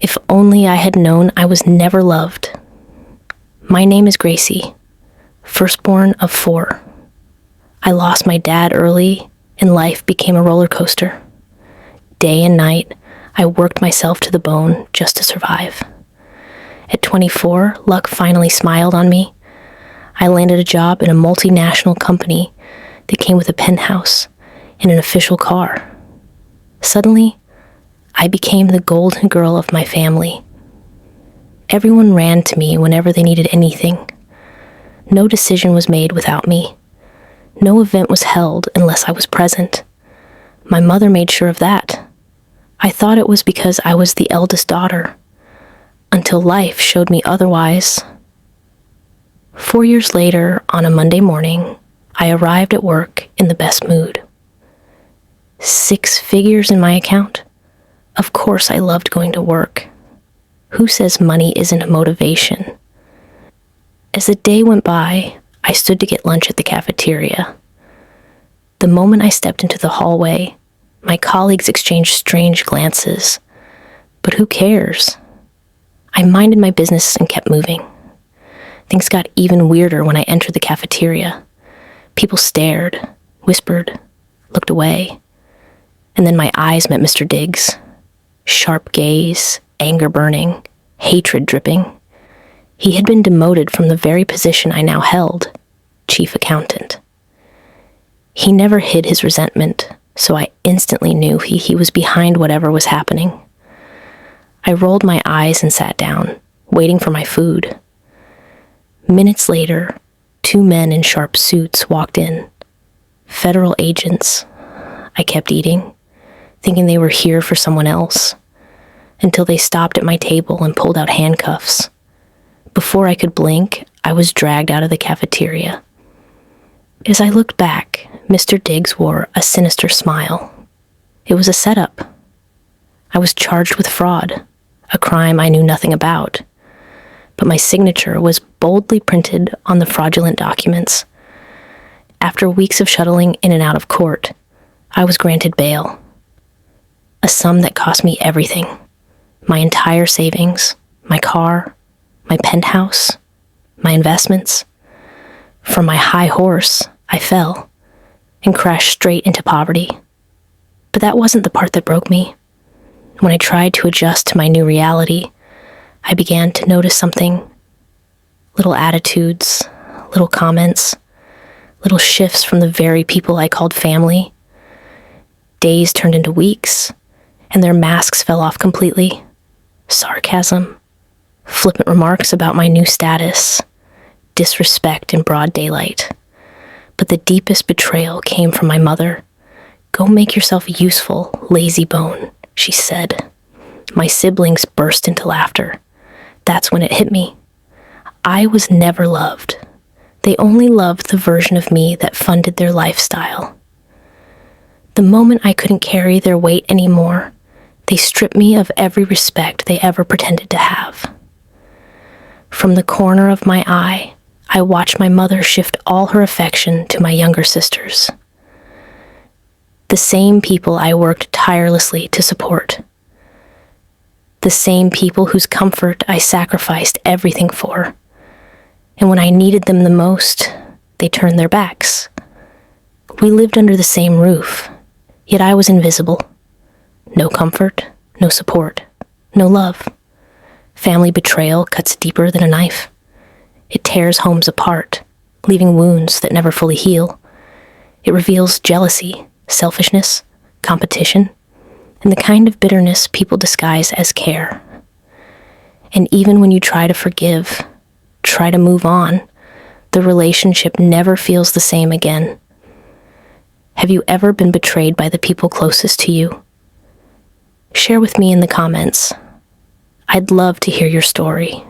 If only I had known I was never loved. My name is Gracie, firstborn of 4. I lost my dad early, and life became a roller coaster. Day and night, I worked myself to the bone just to survive. At 24, luck finally smiled on me. I landed a job in a multinational company that came with a penthouse and an official car. Suddenly, I became the golden girl of my family. Everyone ran to me whenever they needed anything. No decision was made without me. No event was held unless I was present. My mother made sure of that. I thought it was because I was the eldest daughter, until life showed me otherwise. 4 years later, on a Monday morning, I arrived at work in the best mood. 6 figures in my account. Of course I loved going to work. Who says money isn't a motivation? As the day went by, I stood to get lunch at the cafeteria. The moment I stepped into the hallway, my colleagues exchanged strange glances. But who cares? I minded my business and kept moving. Things got even weirder when I entered the cafeteria. People stared, whispered, looked away. And then my eyes met Mr. Diggs. Sharp gaze, anger burning, hatred dripping. He had been demoted from the very position I now held, chief accountant. He never hid his resentment, so I instantly knew he was behind whatever was happening. I rolled my eyes and sat down, waiting for my food. Minutes later, 2 men in sharp suits walked in. Federal agents. I kept eating, thinking they were here for someone else, until they stopped at my table and pulled out handcuffs. Before I could blink, I was dragged out of the cafeteria. As I looked back, Mr. Diggs wore a sinister smile. It was a setup. I was charged with fraud, a crime I knew nothing about, but my signature was boldly printed on the fraudulent documents. After weeks of shuttling in and out of court, I was granted bail. A sum that cost me everything. My entire savings, my car, my penthouse, my investments. From my high horse, I fell and crashed straight into poverty. But that wasn't the part that broke me. When I tried to adjust to my new reality, I began to notice something. Little attitudes, little comments, little shifts from the very people I called family. Days turned into weeks, and their masks fell off completely. Sarcasm, flippant remarks about my new status, disrespect in broad daylight. But the deepest betrayal came from my mother. "Go make yourself useful, lazy bone," she said. My siblings burst into laughter. That's when it hit me. I was never loved. They only loved the version of me that funded their lifestyle. The moment I couldn't carry their weight anymore, they stripped me of every respect they ever pretended to have. From the corner of my eye, I watched my mother shift all her affection to my younger sisters. The same people I worked tirelessly to support. The same people whose comfort I sacrificed everything for. And when I needed them the most, they turned their backs. We lived under the same roof, yet I was invisible. No comfort, no support, no love. Family betrayal cuts deeper than a knife. It tears homes apart, leaving wounds that never fully heal. It reveals jealousy, selfishness, competition, and the kind of bitterness people disguise as care. And even when you try to forgive, try to move on, the relationship never feels the same again. Have you ever been betrayed by the people closest to you? Share with me in the comments. I'd love to hear your story.